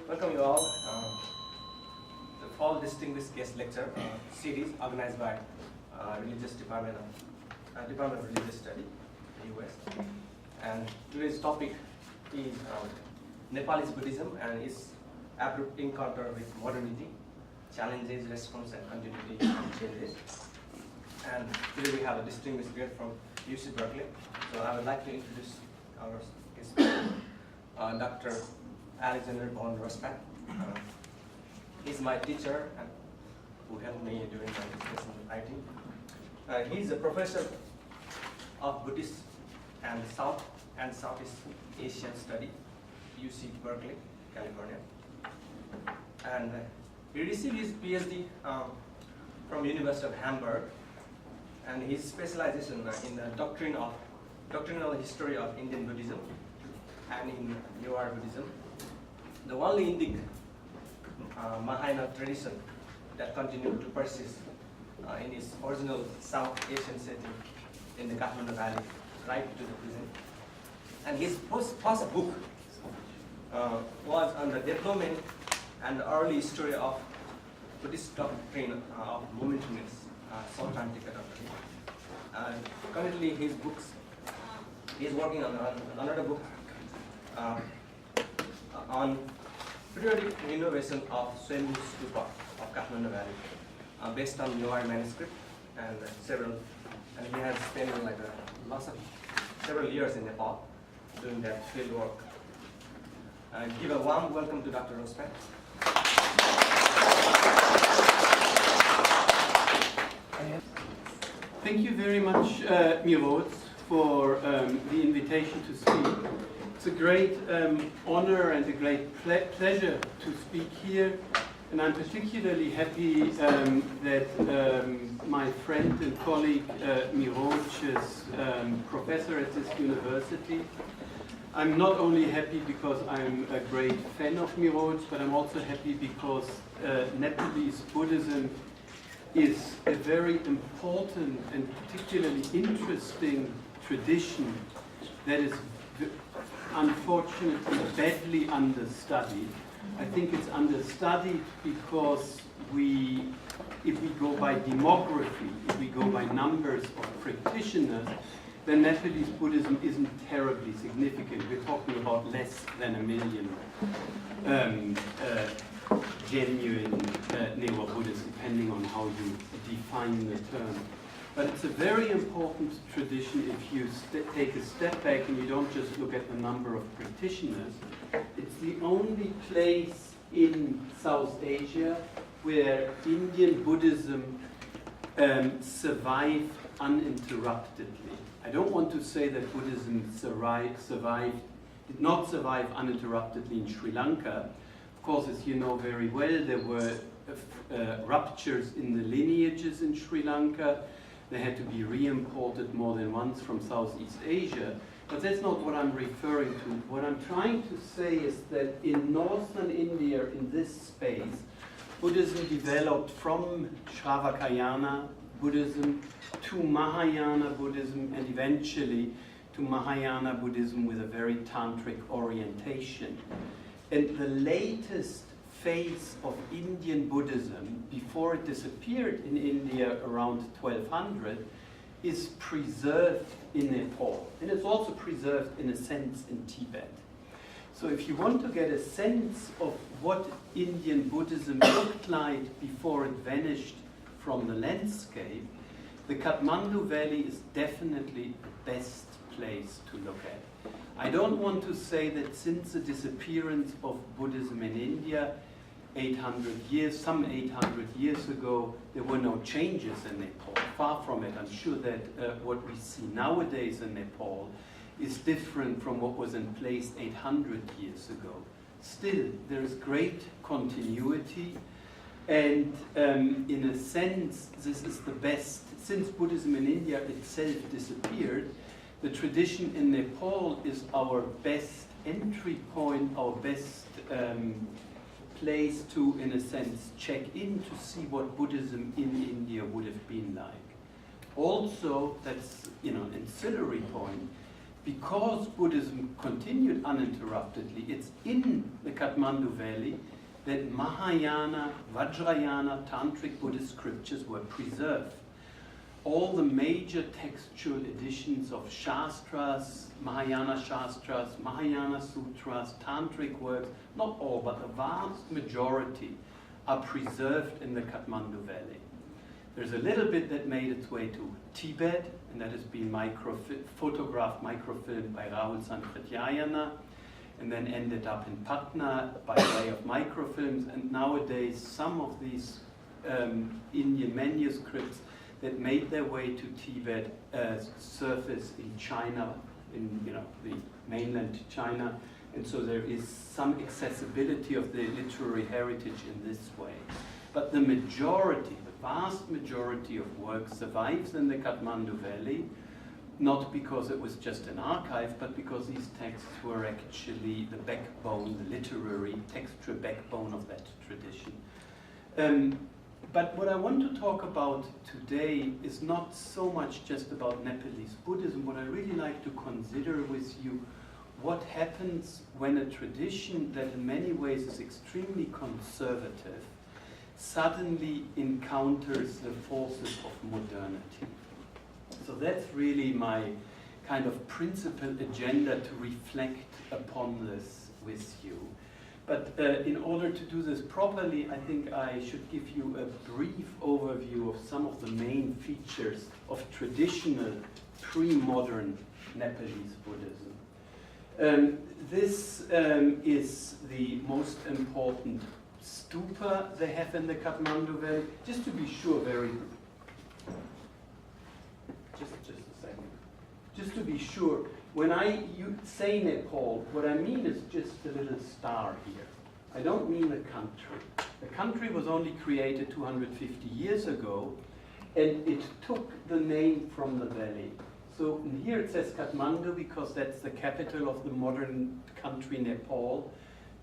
Welcome you all. The Fall Distinguished Guest Lecture series organized by Religious Department of Religious Study, US. And today's topic is Nepalese Buddhism and its abrupt encounter with modernity, challenges, response, and continuity changes. And today we have a distinguished guest from UC Berkeley. So I would like to introduce our guest speaker, Dr. Alexander von Rospatt. He's my teacher and who helped me during my discussion writing. He's a professor of Buddhist and South and Southeast Asian Study, UC Berkeley, California. And he received his PhD from University of Hamburg, and his specialization in the doctrinal history of Indian Buddhism and in Newer Buddhism, the only Indic Mahayana tradition that continued to persist in its original South Asian setting in the Kathmandu Valley, right to the present. And his first book was on the development and the early history of Buddhist doctrine of momentumness, Sautantika doctrine. Currently, he is working on another book on periodic renovation of Swayambhu Stupa of Kathmandu Valley, based on Newer manuscript and he has spent several years in Nepal doing that field work. Give a warm welcome to Dr. Rospatt. Thank you very much, Miroz, for the invitation to speak. It's a great honor and a great pleasure to speak here, and I'm particularly happy that my friend and colleague Miroz is professor at this university. I'm not only happy because I'm a great fan of Miroz, but I'm also happy because Nepalese Buddhism is a very important and particularly interesting tradition that is unfortunately badly understudied. I think it's understudied because if we go by demography, if we go by numbers of practitioners, then Nepalese Buddhism isn't terribly significant. We're talking about less than 1 million genuine Neo-Buddhists, depending on how you define the term. But it's a very important tradition if you take a step back and you don't just look at the number of practitioners. It's the only place in South Asia where Indian Buddhism survived uninterruptedly. I don't want to say that Buddhism did not survive uninterruptedly in Sri Lanka. Of course, as you know very well, there were ruptures in the lineages in Sri Lanka. They had to be re-imported more than once from Southeast Asia. But that's not what I'm referring to. What I'm trying to say is that in northern India, in this space, Buddhism developed from Shravakayana Buddhism to Mahayana Buddhism and eventually to Mahayana Buddhism with a very tantric orientation. And the latest phase of Indian Buddhism, before it disappeared in India around 1200, is preserved in Nepal. And it's also preserved in a sense in Tibet. So if you want to get a sense of what Indian Buddhism looked like before it vanished from the landscape, the Kathmandu Valley is definitely the best place to look at. I don't want to say that since the disappearance of Buddhism in India, some 800 years ago, there were no changes in Nepal. Far from it. I'm sure that what we see nowadays in Nepal is different from what was in place 800 years ago. Still, there is great continuity, and in a sense, this is the best. Since Buddhism in India itself disappeared, the tradition in Nepal is our best entry point, our best place to, in a sense, check in to see what Buddhism in India would have been like. Also, that's an ancillary point, because Buddhism continued uninterruptedly, it's in the Kathmandu Valley that Mahayana, Vajrayana, Tantric Buddhist scriptures were preserved. All the major textual editions of Shastras, Mahayana Sutras, Tantric works, not all, but the vast majority are preserved in the Kathmandu Valley. There's a little bit that made its way to Tibet, and that has been photographed, microfilmed by Rahul Sankrityayana, and then ended up in Patna by way of microfilms. And nowadays, some of these Indian manuscripts that made their way to Tibet surface in China, in the mainland China, and so there is some accessibility of the literary heritage in this way. But the majority, the vast majority of work survives in the Kathmandu Valley, not because it was just an archive, but because these texts were actually the backbone, the literary textual backbone of that tradition. But what I want to talk about today is not so much just about Nepalese Buddhism. What I really like to consider with you, what happens when a tradition that in many ways is extremely conservative suddenly encounters the forces of modernity. So that's really my kind of principal agenda, to reflect upon this with you. But in order to do this properly, I think I should give you a brief overview of some of the main features of traditional pre-modern Nepalese Buddhism. This is the most important stupa they have in the Kathmandu Valley. Just to be sure, just a second. Just to be sure, when you say Nepal, what I mean is just a little star here. I don't mean the country. The country was only created 250 years ago, and it took the name from the valley. So here it says Kathmandu because that's the capital of the modern country Nepal.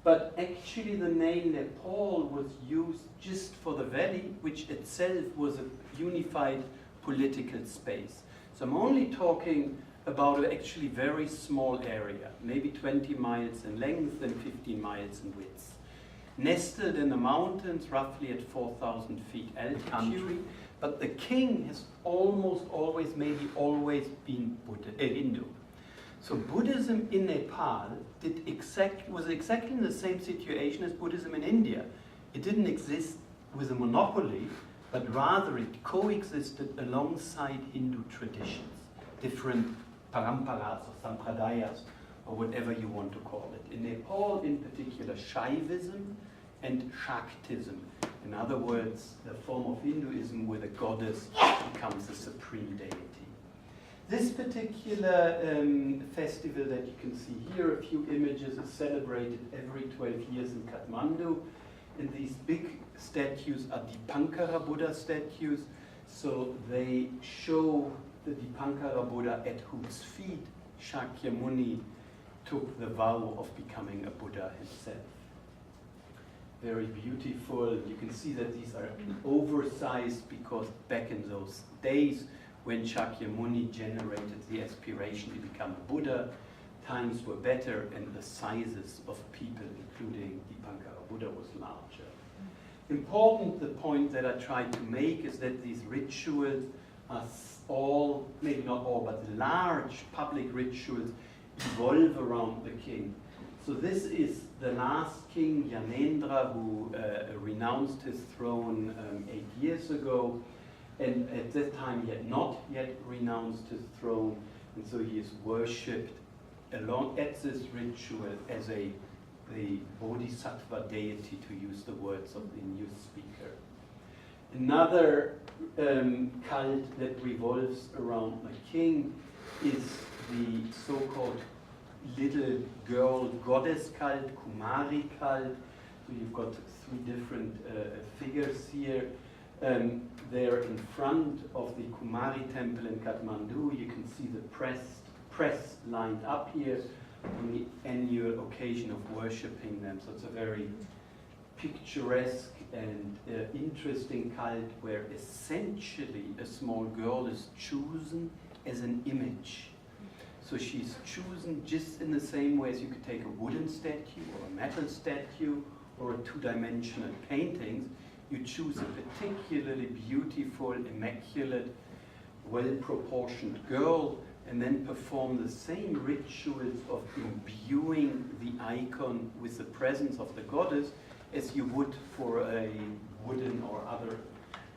But actually the name Nepal was used just for the valley, which itself was a unified political space. So I'm only talking about an actually very small area, maybe 20 miles in length and 15 miles in width. Nestled in the mountains, roughly at 4,000 feet altitude, but the king has almost always, maybe always been Hindu. So Buddhism in Nepal was exactly in the same situation as Buddhism in India. It didn't exist with a monopoly, but rather it coexisted alongside Hindu traditions, different paramparas or sampradayas, or whatever you want to call it. In Nepal, in particular, Shaivism and Shaktism. In other words, the form of Hinduism where the goddess becomes a supreme deity. This particular festival that you can see here, a few images, is celebrated every 12 years in Kathmandu. And these big statues are Dipankara Buddha statues. So they show the Dipankara Buddha at whose feet Shakyamuni took the vow of becoming a Buddha himself. Very beautiful. You can see that these are oversized because back in those days when Shakyamuni generated the aspiration to become a Buddha, times were better and the sizes of people, including Dipankara Buddha, was larger. Important, the point that I tried to make is that these rituals are all, maybe not all, but large public rituals evolve around the king. So this is the last king, Yanendra, who renounced his throne 8 years ago. And at that time he had not yet renounced his throne, and so he is worshipped along at this ritual as the bodhisattva deity, to use the words of the new speaker. Another cult that revolves around the king is the so-called little girl goddess cult, Kumari cult. So you've got 3 different figures here. There in front of the Kumari temple in Kathmandu, you can see the press lined up here on the annual occasion of worshipping them. So it's a very picturesque and interesting cult where essentially a small girl is chosen as an image. So she's chosen just in the same way as you could take a wooden statue or a metal statue or a two-dimensional paintings. You choose a particularly beautiful, immaculate, well-proportioned girl and then perform the same rituals of imbuing the icon with the presence of the goddess as you would for a wooden or other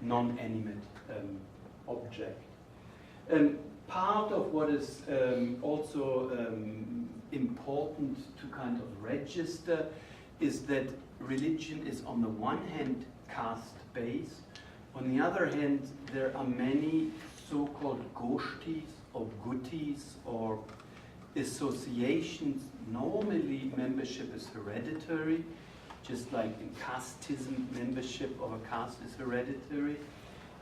non-animate object. Part of what is also important to kind of register is that religion is on the one hand caste-based. On the other hand, there are many so-called goshtis or gutis or associations. Normally membership is hereditary, just like in casteism, membership of a caste is hereditary.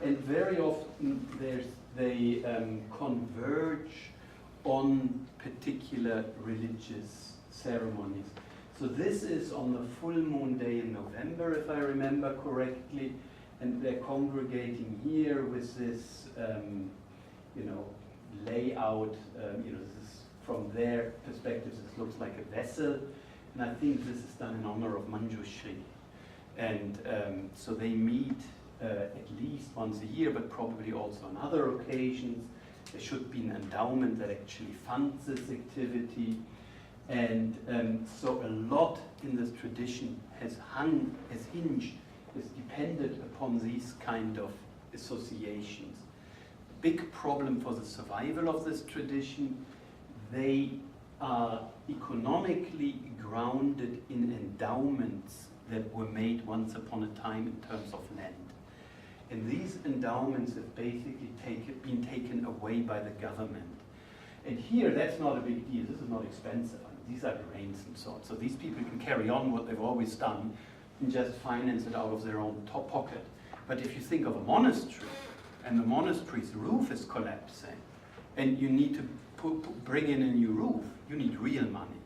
And very often they converge on particular religious ceremonies. So this is on the full moon day in November, if I remember correctly, and they're congregating here with this, layout. This is from their perspective, this looks like a vessel, and I think this is done in honor of Manjushri. And so they meet at least once a year, but probably also on other occasions. There should be an endowment that actually funds this activity. And so a lot in this tradition has hinged, is dependent upon these kind of associations. Big problem for the survival of this tradition, they are economically grounded in endowments that were made once upon a time in terms of land. And these endowments have basically been taken away by the government. And here, that's not a big deal. This is not expensive. I mean, these are grants and so on. So these people can carry on what they've always done and just finance it out of their own top pocket. But if you think of a monastery, and the monastery's roof is collapsing, and you need to bring in a new roof, you need real money.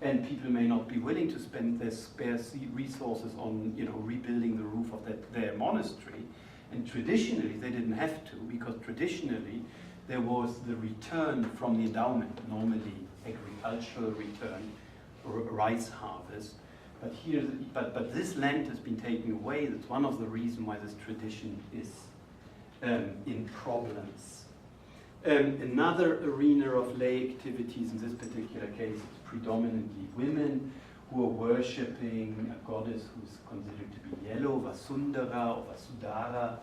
And people may not be willing to spend their spare resources on rebuilding the roof of their monastery. And traditionally, they didn't have to, because traditionally, there was the return from the endowment, normally agricultural return, or rice harvest. But here, but this land has been taken away. That's one of the reasons why this tradition is in problems. Another arena of lay activities, in this particular case, is predominantly women who are worshipping a goddess who's considered to be yellow, Vasundara or Vasudhara,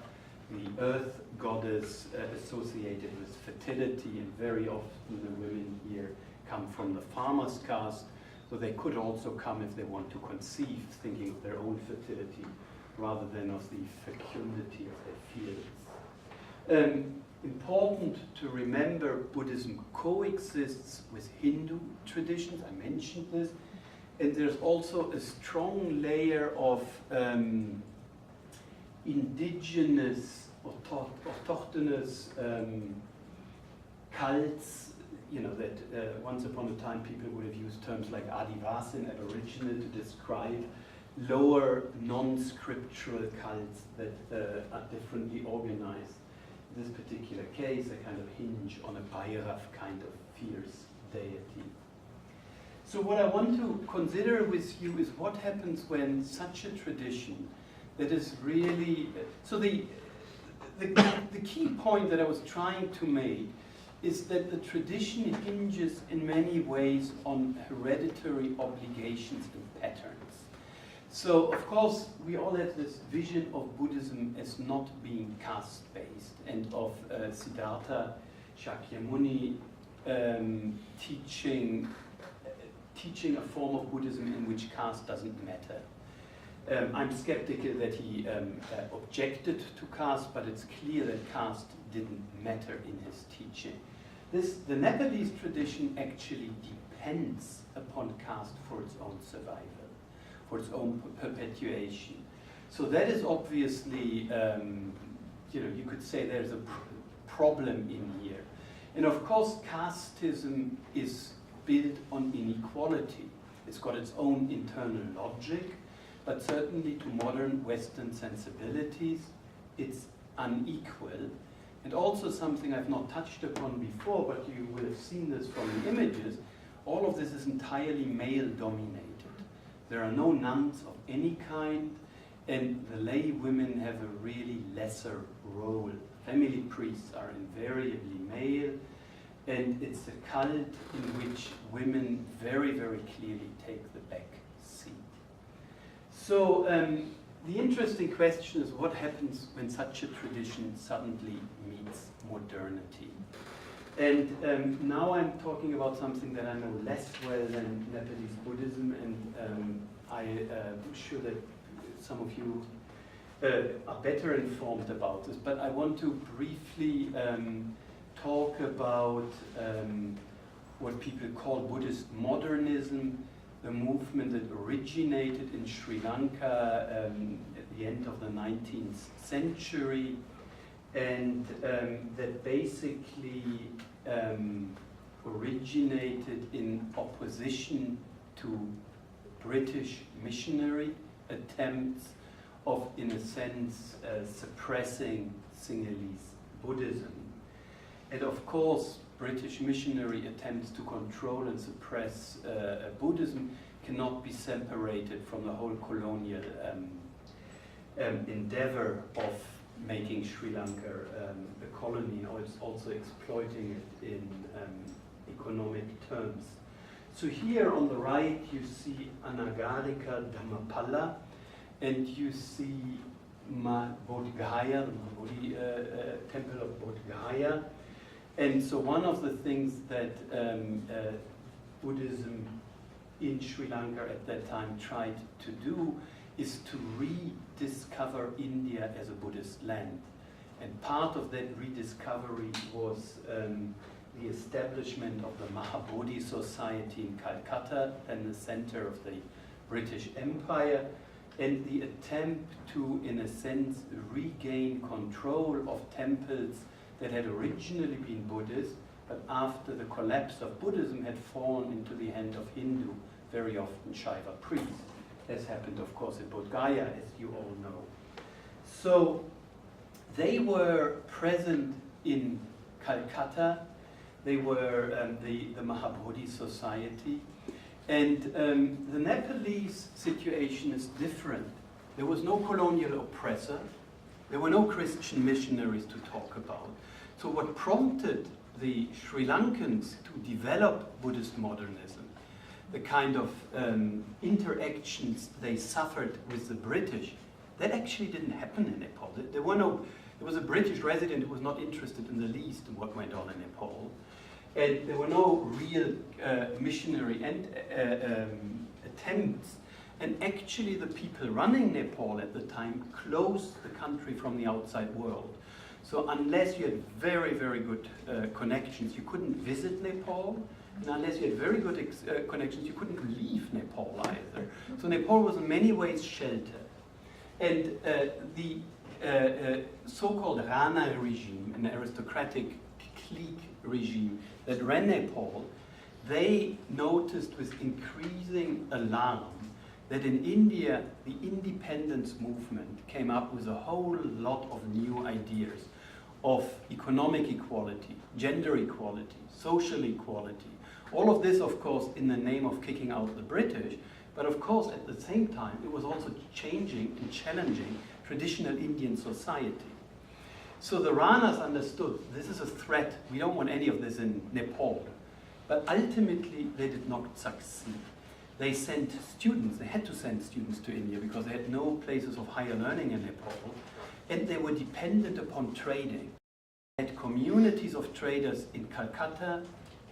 the earth goddess associated with fertility, and very often the women here come from the farmer's caste, so they could also come if they want to conceive, thinking of their own fertility rather than of the fecundity of their fields. Important to remember, Buddhism coexists with Hindu traditions, I mentioned this, and there's also a strong layer of indigenous, autochthonous cults, that once upon a time people would have used terms like Adivasin, Aboriginal, to describe lower non-scriptural cults that are differently organized. In this particular case, they kind of hinge on a Bhairav kind of fierce deity. So what I want to consider with you is what happens when such a tradition that is really, so the key point that I was trying to make is that the tradition hinges in many ways on hereditary obligations and patterns. So, of course, we all have this vision of Buddhism as not being caste-based, and of Siddhartha Shakyamuni teaching a form of Buddhism in which caste doesn't matter. I'm skeptical that he objected to caste, but it's clear that caste didn't matter in his teaching. The Nepalese tradition actually depends upon caste for its own survival, for its own perpetuation. So that is obviously, you could say there's a problem in here. And of course, casteism is built on inequality. It's got its own internal logic, but certainly to modern Western sensibilities, it's unequal. And also something I've not touched upon before, but you will have seen this from the images, all of this is entirely male dominated. There are no nuns of any kind, and the lay women have a really lesser role. Family priests are invariably male, and it's a cult in which women very, very clearly take the back seat. So the interesting question is what happens when such a tradition suddenly meets modernity? And now I'm talking about something that I know less well than Nepalese Buddhism, and I'm sure that some of you are better informed about this, but I want to briefly talk about what people call Buddhist modernism, the movement that originated in Sri Lanka at the end of the 19th century, and that basically originated in opposition to British missionary attempts of, in a sense, suppressing Sinhalese Buddhism. And of course, British missionary attempts to control and suppress Buddhism cannot be separated from the whole colonial endeavor of making Sri Lanka a colony, and also exploiting it in economic terms. So here on the right you see Anagarika Dhammapala, and you see Bodh Gaya, the Bodhi temple of Bodh Gaya. And so one of the things that Buddhism in Sri Lanka at that time tried to do is to rediscover India as a Buddhist land. And part of that rediscovery was the establishment of the Mahabodhi Society in Calcutta, and the center of the British Empire, and the attempt to, in a sense, regain control of temples that had originally been Buddhist, but after the collapse of Buddhism had fallen into the hand of Hindu, very often Shaiva priests, as happened, of course, in Bodh Gaya, as you all know. So they were present in Calcutta. They were the Mahabodhi Society. And the Nepalese situation is different. There was no colonial oppressor. There were no Christian missionaries to talk about. So what prompted the Sri Lankans to develop Buddhist modernism, the kind of interactions they suffered with the British, that actually didn't happen in Nepal. There was a British resident who was not interested in the least in what went on in Nepal. And there were no real missionary attempts. And actually the people running Nepal at the time closed the country from the outside world. So unless you had very, very good connections, you couldn't visit Nepal. And unless you had very good connections, you couldn't leave Nepal either. So Nepal was in many ways sheltered. And the so-called Rana regime, an aristocratic clique regime that ran Nepal, they noticed with increasing alarm that in India, the independence movement came up with a whole lot of new ideas of economic equality, gender equality, social equality. All of this, of course, in the name of kicking out the British, but of course, at the same time, it was also changing and challenging traditional Indian society. So the Ranas understood this is a threat. We don't want any of this in Nepal. But ultimately, they did not succeed. They sent students, they had to send students to India because they had no places of higher learning in Nepal, and they were dependent upon trading. They had communities of traders in Calcutta,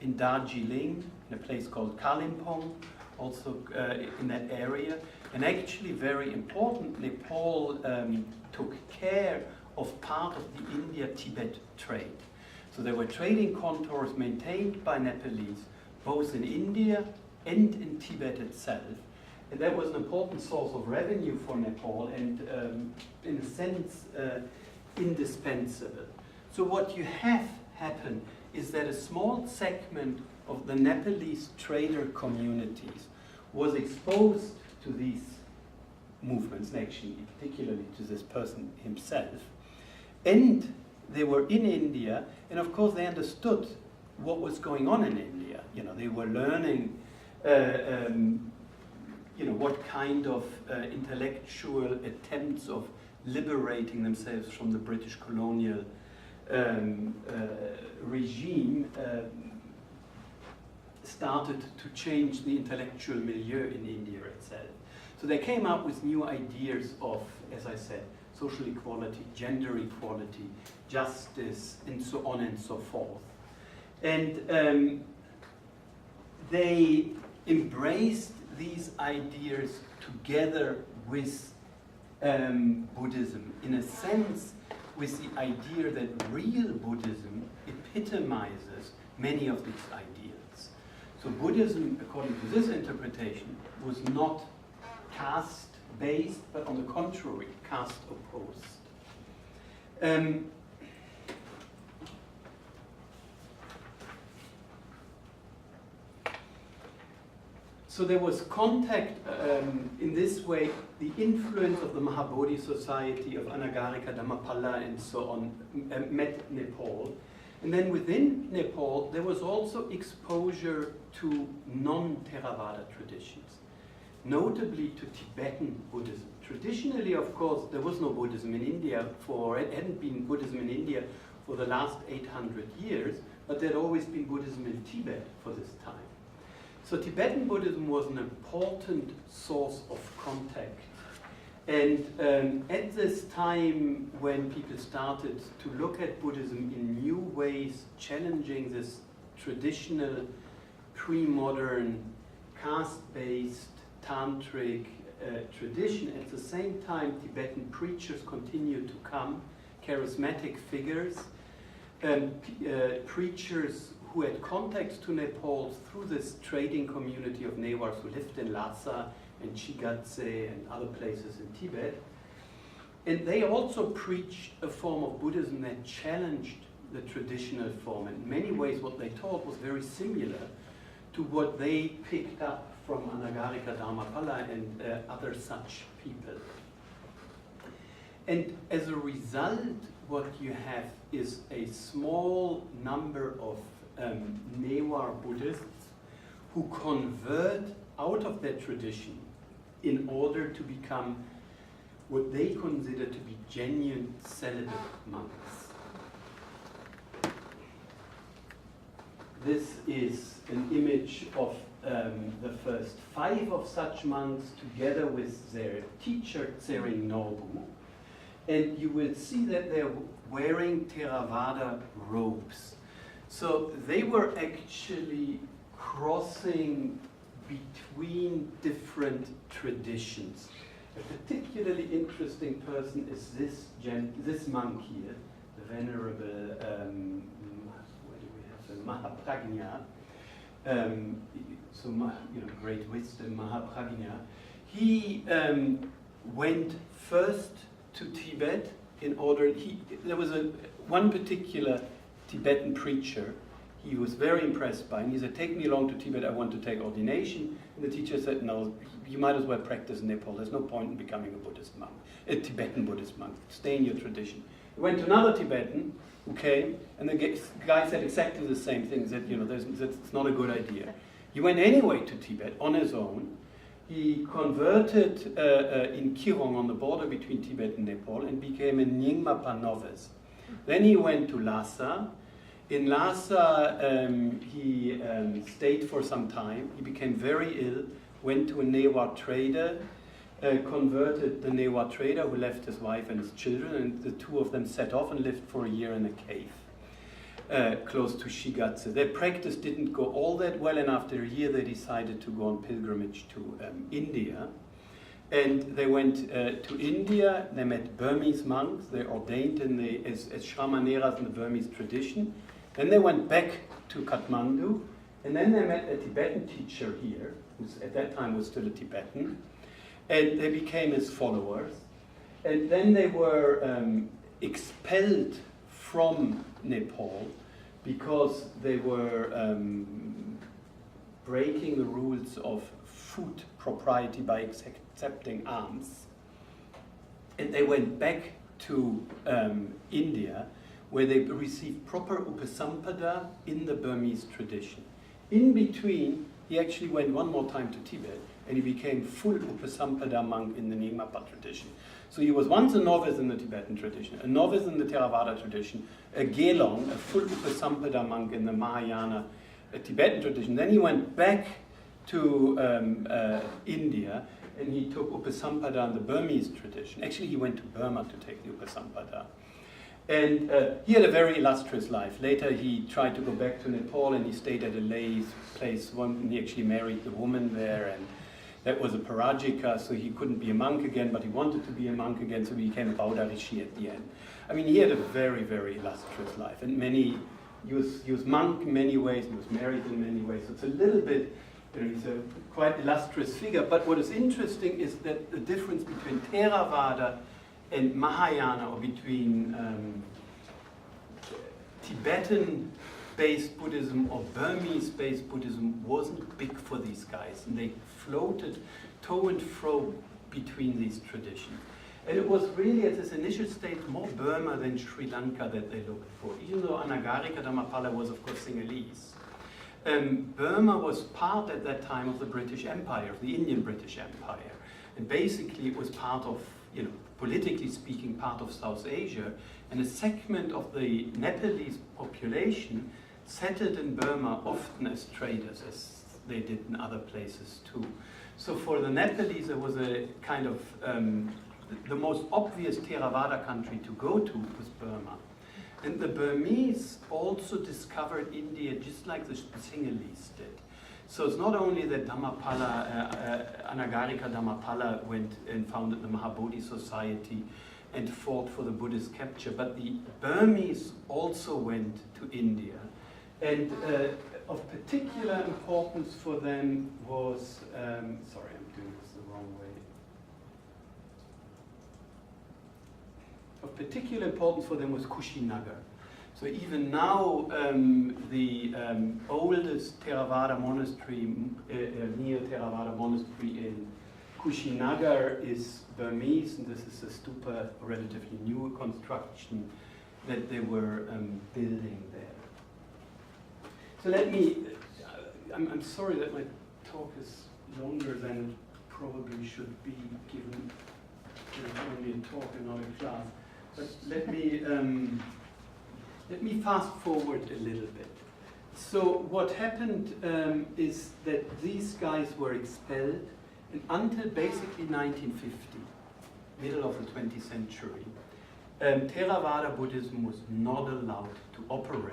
in Darjeeling, in a place called Kalimpong, also in that area. And actually, very important, Nepal took care of part of the India-Tibet trade. So there were trading contours maintained by Nepalese, both in India and in Tibet itself. And that was an important source of revenue for Nepal and, in a sense, indispensable. So what you have happen is that a small segment of the Nepalese trader communities was exposed to these movements, and actually particularly to this person himself. And they were in India, and of course they understood what was going on in India. You know, they were learning, you know, what kind of intellectual attempts of liberating themselves from the British colonial regime started to change the intellectual milieu in India itself. So they came up with new ideas of, as I said, social equality, gender equality, justice, and so on and so forth. And they embraced these ideas together with Buddhism, in a sense with the idea that real Buddhism epitomizes many of these ideals. So Buddhism, according to this interpretation, was not caste-based, but on the contrary, caste-opposed. So there was contact in this way, the influence of the Mahabodhi Society of Anagarika, Dhammapala, and so on met Nepal. And then within Nepal, there was also exposure to non-Theravada traditions, notably to Tibetan Buddhism. Traditionally, of course, there was no Buddhism in India it hadn't been Buddhism in India for the last 800 years, but there had always been Buddhism in Tibet for this time. So Tibetan Buddhism was an important source of contact. And at this time, when people started to look at Buddhism in new ways, challenging this traditional, pre-modern, caste-based, tantric tradition, at the same time, Tibetan preachers continued to come, charismatic figures, preachers who had contacts to Nepal through this trading community of Newars who lived in Lhasa and Chigatse and other places in Tibet. And they also preached a form of Buddhism that challenged the traditional form. In many ways, what they taught was very similar to what they picked up from Anagarika, Dhammapala, and other such people. And as a result, what you have is a small number of Newar Buddhists who convert out of their tradition in order to become what they consider to be genuine celibate monks. This is an image of the first 5 of such monks together with their teacher Tsering Norbu. And you will see that they're wearing Theravada robes. So they were actually crossing between different traditions. A particularly interesting person is this monk here, the venerable, where do we have the Mahaprajna, great wisdom, Mahaprajna. He went first to Tibet in order, there was one particular Tibetan preacher he was very impressed by, and he said, take me along to Tibet, I want to take ordination. And the teacher said, no, you might as well practice in Nepal, there's no point in becoming a Buddhist monk, a Tibetan Buddhist monk, stay in your tradition. He went to another Tibetan who came, and the guy said exactly the same thing, that it's not a good idea. He went anyway to Tibet on his own. He converted in Kirong on the border between Tibet and Nepal and became a Nyingmapa novice. Then he went to Lhasa. In Lhasa, he stayed for some time. He became very ill, went to a Newar trader, converted the Newar trader who left his wife and his children, and the two of them set off and lived for a year in a cave close to Shigatse. Their practice didn't go all that well, and after a year they decided to go on pilgrimage to India. And they went to India, they met Burmese monks, they ordained as Shramaneras in the Burmese tradition. Then they went back to Kathmandu, and then they met a Tibetan teacher here, who at that time was still a Tibetan, and they became his followers. And then they were expelled from Nepal because they were breaking the rules of food propriety by accepting alms. And they went back to India, where they received proper Upasampada in the Burmese tradition. In between, he actually went one more time to Tibet, and he became full Upasampada monk in the Nyingmapa tradition. So he was once a novice in the Tibetan tradition, a novice in the Theravada tradition, a Gelong, a full Upasampada monk in the Mahayana Tibetan tradition. Then he went back to India, and he took Upasampada in the Burmese tradition. Actually, he went to Burma to take the Upasampada. And he had a very illustrious life. Later, he tried to go back to Nepal, and he stayed at a lay place. And he actually married the woman there, and that was a Parajika, so he couldn't be a monk again, but he wanted to be a monk again, so he became a Bauda Rishi at the end. I mean, he had a very, very illustrious life, and he was monk in many ways, he was married in many ways, so it's a little bit, he's a quite illustrious figure. But what is interesting is that the difference between Theravada and Mahayana, or between Tibetan-based Buddhism or Burmese-based Buddhism, wasn't big for these guys, and they floated to and fro between these traditions. And it was really, at this initial stage, more Burma than Sri Lanka that they looked for, even though Anagarika Dhammapala was, of course, Sinhalese. Burma was part at that time of the British Empire, of the Indian British Empire. And basically it was part of, politically speaking, part of South Asia. And a segment of the Nepalese population settled in Burma often as traders, as they did in other places too. So for the Nepalese, it was a kind of, the most obvious Theravada country to go to was Burma. And the Burmese also discovered India just like the Sinhalese did. So it's not only that Dhammapala, Anagarika Dhammapala went and founded the Mahabodhi Society and fought for the Buddhist capture, but the Burmese also went to India. And of particular importance for them was, sorry, I'm doing this the wrong way. Of particular importance for them was Kushinagar. So even now, the oldest Theravada monastery, neo-Theravada monastery in Kushinagar is Burmese, and this is a stupa, a relatively new construction that they were building there. So let me, I'm sorry that my talk is longer than it probably should be, given it's only a talk and not a class. But let me fast forward a little bit. So what happened is that these guys were expelled, and until basically 1950, middle of the 20th century, Theravada Buddhism was not allowed to operate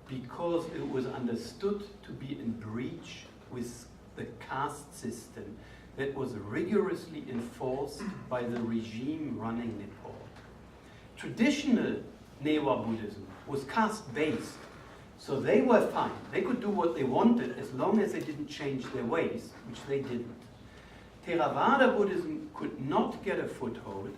because it was understood to be in breach with the caste system that was rigorously enforced by the regime running Nepal. Traditional Newa Buddhism was caste-based, so they were fine. They could do what they wanted as long as they didn't change their ways, which they didn't. Theravada Buddhism could not get a foothold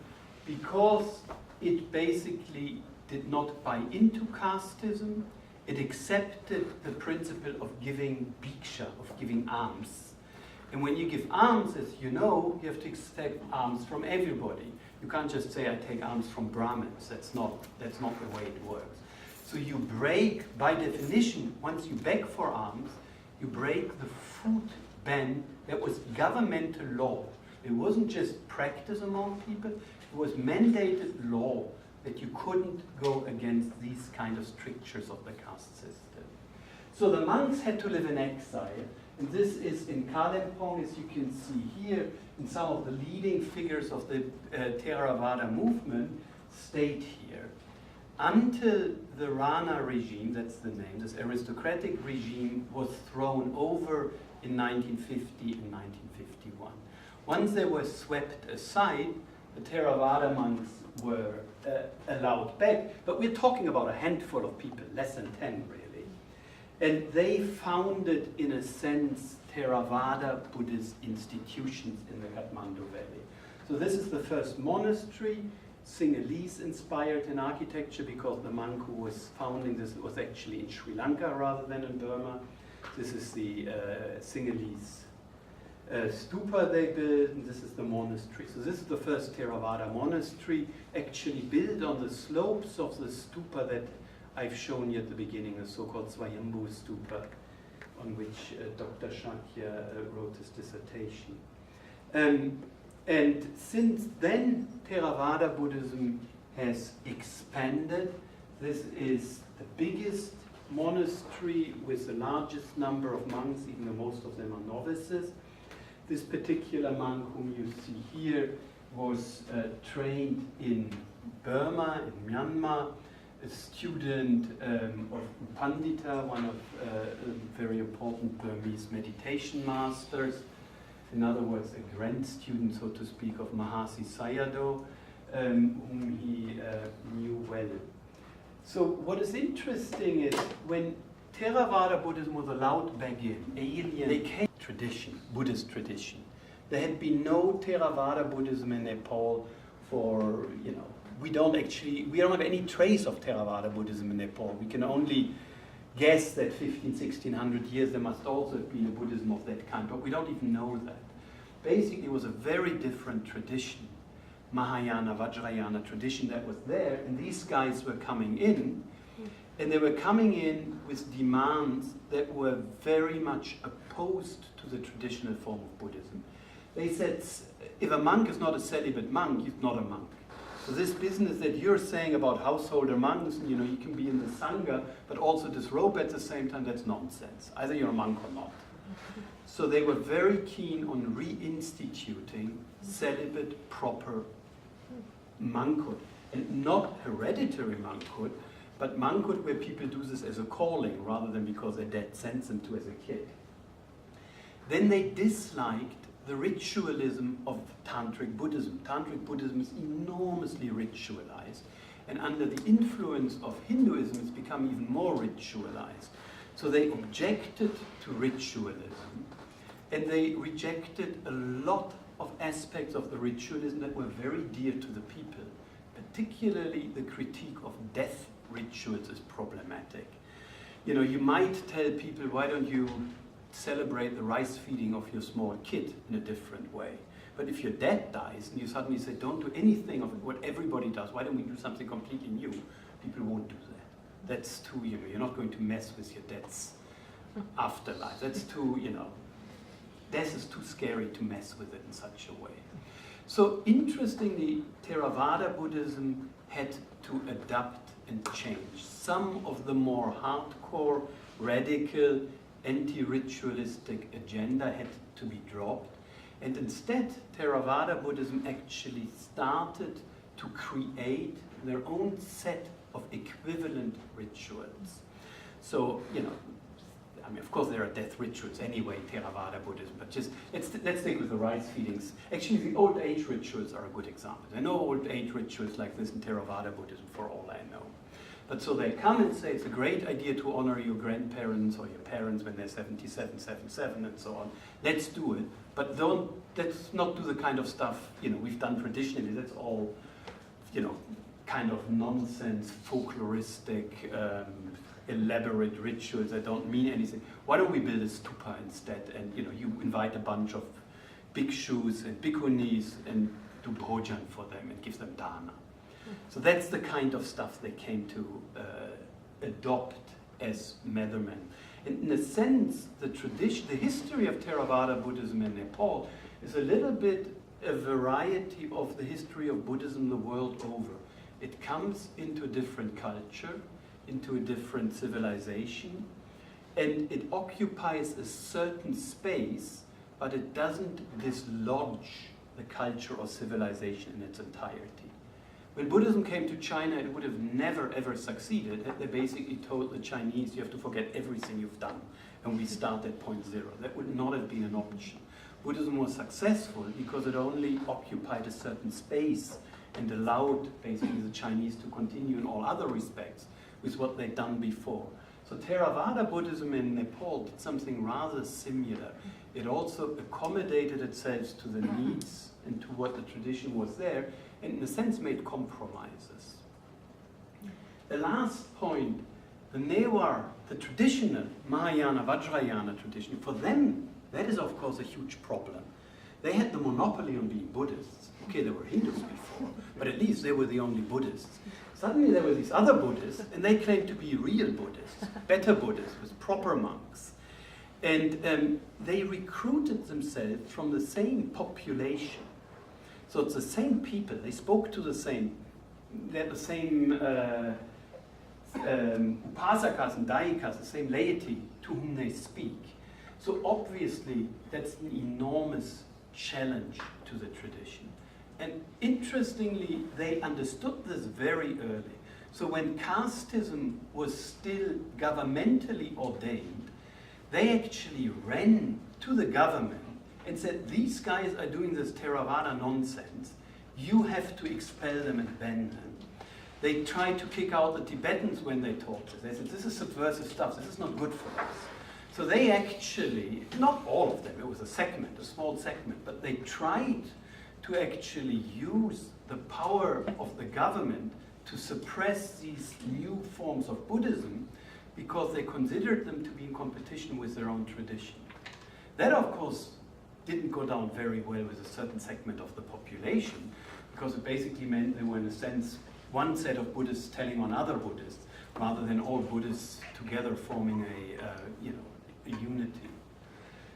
because it basically did not buy into casteism. It accepted the principle of giving bhiksha, of giving alms. And when you give alms, as you know, you have to accept alms from everybody. You can't just say, I take alms from Brahmins. That's not the way it works. So you break, by definition, once you beg for alms, you break the food ban that was governmental law. It wasn't just practice among people, it was mandated law that you couldn't go against these kind of strictures of the caste system. So the monks had to live in exile, and this is in Kalimpong, as you can see here, and some of the leading figures of the Theravada movement stayed here until the Rana regime, that's the name, this aristocratic regime, was thrown over in 1950 and 1951. Once they were swept aside, the Theravada monks were allowed back, but we're talking about a handful of people, less than 10 really. And they founded, in a sense, Theravada Buddhist institutions in the Kathmandu Valley. So this is the first monastery, Sinhalese inspired in architecture, because the monk who was founding this was actually in Sri Lanka rather than in Burma. This is the Sinhalese stupa they built, and this is the monastery. So this is the first Theravada monastery, actually built on the slopes of the stupa that I've shown you at the beginning, the so-called Swayambhu stupa, on which Dr. Shakya wrote his dissertation. And since then, Theravada Buddhism has expanded. This is the biggest monastery with the largest number of monks, even though most of them are novices. This particular monk whom you see here was trained in Burma, in Myanmar, a student of Pandita, one of very important Burmese meditation masters. In other words, a grand student, so to speak, of Mahasi Sayadaw, whom he knew well. So what is interesting is when Theravada Buddhism was allowed back in, they came tradition, Buddhist tradition. There had been no Theravada Buddhism in Nepal for, we don't have any trace of Theravada Buddhism in Nepal. We can only guess that 1600 years there must also have been a Buddhism of that kind, but we don't even know that. Basically, it was a very different tradition, Mahayana, Vajrayana tradition that was there, and these guys were coming in, and they were coming in with demands that were very much opposed to the traditional form of Buddhism. They said, if a monk is not a celibate monk, he's not a monk. So this business that you're saying about householder monks, you can be in the Sangha, but also disrobe at the same time, that's nonsense. Either you're a monk or not. So they were very keen on reinstituting celibate, proper monkhood. And not hereditary monkhood, but monkhood where people do this as a calling rather than because their dad sends them to as a kid. Then they disliked the ritualism of Tantric Buddhism. Tantric Buddhism is enormously ritualized, and under the influence of Hinduism, it's become even more ritualized. So they objected to ritualism, and they rejected a lot of aspects of the ritualism that were very dear to the people. Particularly the critique of death rituals is problematic. You might tell people, why don't you celebrate the rice feeding of your small kid in a different way? But if your dad dies and you suddenly say, don't do anything of what everybody does, why don't we do something completely new? People won't do that. That's too, you're not going to mess with your dad's afterlife. That's too, death is too scary to mess with it in such a way. So interestingly, Theravada Buddhism had to adapt and change. Some of the more hardcore, radical, anti-ritualistic agenda had to be dropped. And instead, Theravada Buddhism actually started to create their own set of equivalent rituals. So, of course there are death rituals anyway in Theravada Buddhism, but just let's take with the rice feedings. Actually, the old age rituals are a good example. I know old age rituals like this in Theravada Buddhism for all I know. But so they come and say it's a great idea to honor your grandparents or your parents when they're 77, 77 and so on. Let's do it, but let's not do the kind of stuff, we've done traditionally. That's all, kind of nonsense, folkloristic, elaborate rituals that don't mean anything. Why don't we build a stupa instead? And you invite a bunch of bhikshus and bhikkhunis and do bhojan for them and give them dana. So that's the kind of stuff they came to adopt as Methermen. And in a sense, the history of Theravada Buddhism in Nepal is a little bit a variety of the history of Buddhism the world over. It comes into a different culture, into a different civilization, and it occupies a certain space, but it doesn't dislodge the culture or civilization in its entirety. When Buddhism came to China, it would have never ever succeeded had they basically told the Chinese, you have to forget everything you've done, and we start at point zero. That would not have been an option. Buddhism was successful because it only occupied a certain space and allowed basically the Chinese to continue in all other respects with what they'd done before. So Theravada Buddhism in Nepal did something rather similar. It also accommodated itself to the needs and to what the tradition was there, and in a sense made compromises. The last point, the Newar, the traditional Mahayana, Vajrayana tradition, for them That is, of course, a huge problem. They had the monopoly on being Buddhists. Okay, there were Hindus before, but at least they were the only Buddhists. Suddenly there were these other Buddhists, and they claimed to be real Buddhists, better Buddhists, with proper monks. And they recruited themselves from the same population. So it's the same people, they spoke to the same, they had the same upasakas and dayikas, the same laity to whom they speak. So obviously that's an enormous challenge to the tradition. And interestingly, they understood this very early. So when casteism was still governmentally ordained, they actually ran to the government and said, these guys are doing this Theravada nonsense. You have to expel them and ban them. They tried to kick out the Tibetans when they taught this. They said, this is subversive stuff. This is not good for us. So they actually, not all of them, it was a segment, a small segment, but they tried to actually use the power of the government to suppress these new forms of Buddhism because they considered them to be in competition with their own tradition. That, of course, didn't go down very well with a certain segment of the population because it basically meant they were, in a sense, one set of Buddhists telling on other Buddhists rather than all Buddhists together forming a unity.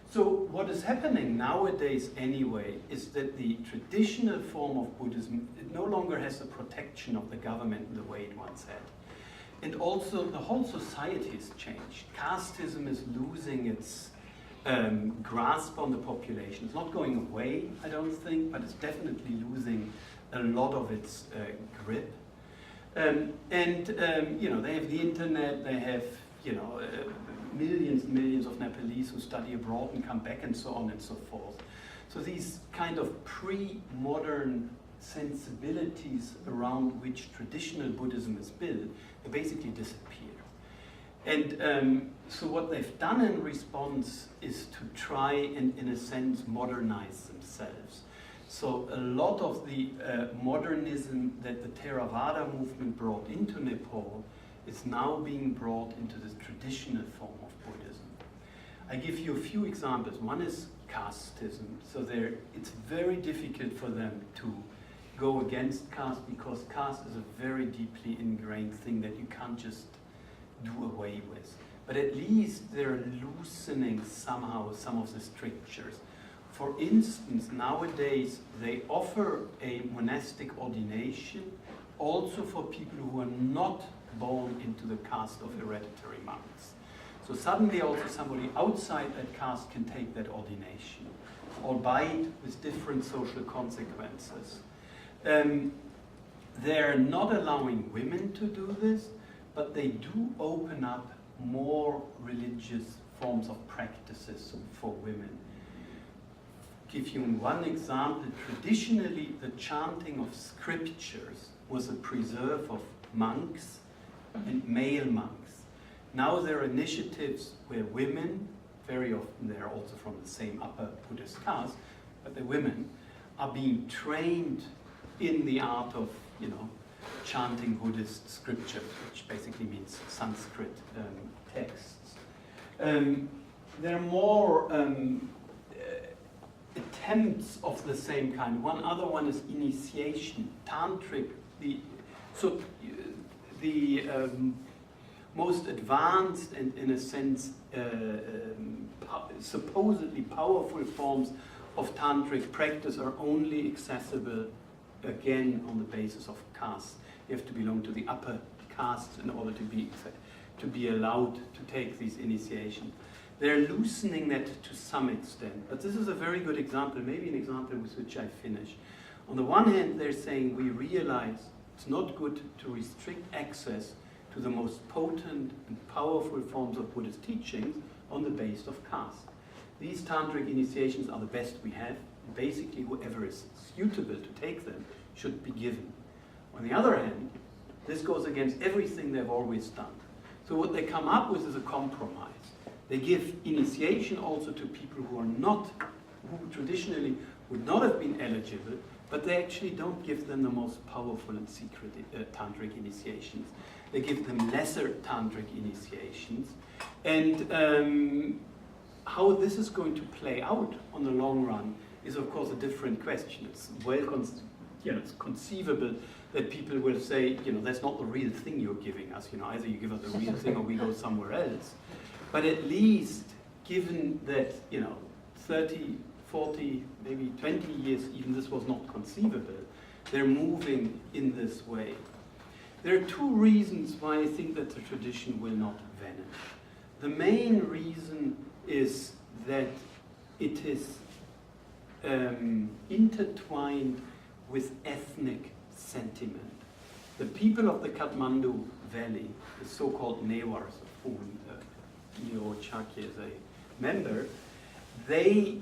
So what is happening nowadays anyway is that the traditional form of Buddhism, it no longer has the protection of the government in the way it once had. And also the whole society has changed. Casteism is losing its grasp on the population. It's not going away, I don't think, but it's definitely losing a lot of its grip. They have the internet, they have millions and millions of Nepalese who study abroad and come back and so on and so forth. So these kind of pre-modern sensibilities around which traditional Buddhism is built, they basically disappear. And so what they've done in response is to try and, in a sense, modernize themselves. So a lot of the modernism that the Theravada movement brought into Nepal is now being brought into the traditional form of Buddhism. I give you a few examples. One is casteism. So it's very difficult for them to go against caste because caste is a very deeply ingrained thing that you can't just do away with. But at least they're loosening somehow some of the strictures. For instance, nowadays they offer a monastic ordination also for people who are not born into the caste of hereditary monks. So suddenly also somebody outside that caste can take that ordination, albeit with different social consequences. They're not allowing women to do this, but they do open up more religious forms of practices for women. Give you one example. Traditionally, the chanting of scriptures was a preserve of monks and male monks. Now there are initiatives where women, very often they're also from the same upper Buddhist caste, but the women are being trained in the art of, chanting Buddhist scripture, which basically means Sanskrit texts. There are more attempts of the same kind. One other one is initiation, tantric. The most advanced and, in a sense, supposedly powerful forms of tantric practice are only accessible, again, on the basis of caste. You have to belong to the upper caste in order to be allowed to take these initiations. They're loosening that to some extent, but this is a very good example, maybe an example with which I finish. On the one hand, they're saying we realize it's not good to restrict access to the most potent and powerful forms of Buddhist teachings on the basis of caste. These tantric initiations are the best we have. Basically, whoever is suitable to take them should be given. On the other hand, this goes against everything they've always done. So what they come up with is a compromise. They give initiation also to people who traditionally would not have been eligible, but they actually don't give them the most powerful and secret tantric initiations. They give them lesser tantric initiations. And how this is going to play out on the long run is of course a different question. It's it's conceivable that people will say, that's not the real thing you're giving us. Either you give us the real thing or we go somewhere else. But at least, given that 30, 40, maybe 20 years even this was not conceivable, they're moving in this way. There are two reasons why I think that the tradition will not vanish. The main reason is that it is intertwined with ethnic sentiment. The people of the Kathmandu Valley, the so-called Newars, of whom Niro Chakya is a member, they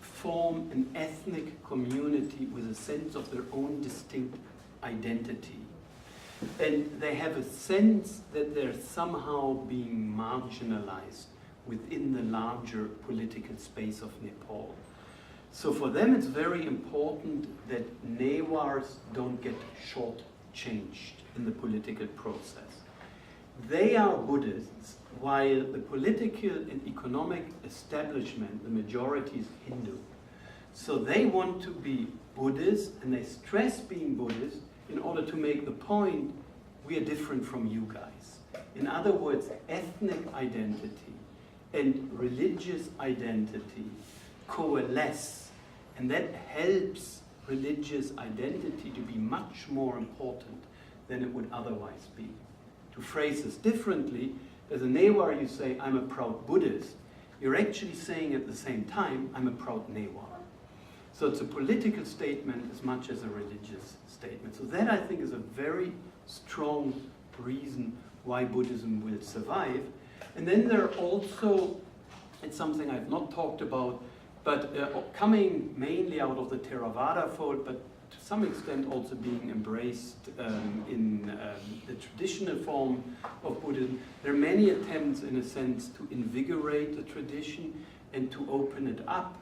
form an ethnic community with a sense of their own distinct identity. And they have a sense that they're somehow being marginalized within the larger political space of Nepal. So for them it's very important that Newars don't get shortchanged in the political process. They are Buddhists, while the political and economic establishment, the majority is Hindu. So they want to be Buddhist, and they stress being Buddhist in order to make the point, we are different from you guys. In other words, ethnic identity and religious identity coalesce, and that helps religious identity to be much more important than it would otherwise be. To phrase this differently, as a Newar you say, I'm a proud Buddhist, you're actually saying at the same time, I'm a proud Newar. So it's a political statement as much as a religious statement. So that I think is a very strong reason why Buddhism will survive. And then there are also, it's something I've not talked about, but coming mainly out of the Theravada fold, but to some extent also being embraced in the traditional form of Buddhism, there are many attempts in a sense to invigorate the tradition and to open it up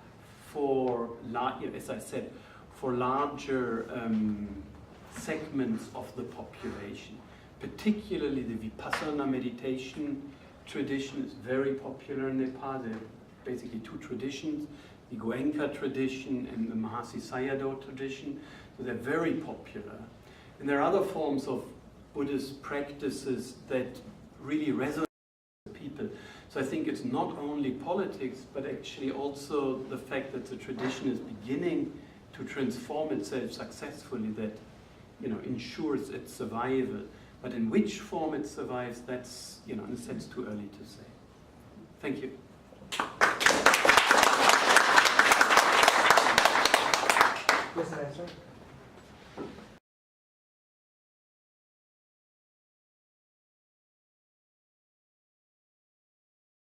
for, as I said, for larger segments of the population. Particularly the Vipassana meditation tradition is very popular in Nepal. There are basically two traditions, the Goenka tradition and the Mahasi Sayadaw tradition. So they're very popular. And there are other forms of Buddhist practices that really resonate with people. So I think it's not only politics, but actually also the fact that the tradition is beginning to transform itself successfully that ensures its survival. But in which form it survives, that's in a sense too early to say. Thank you. Yes, answer.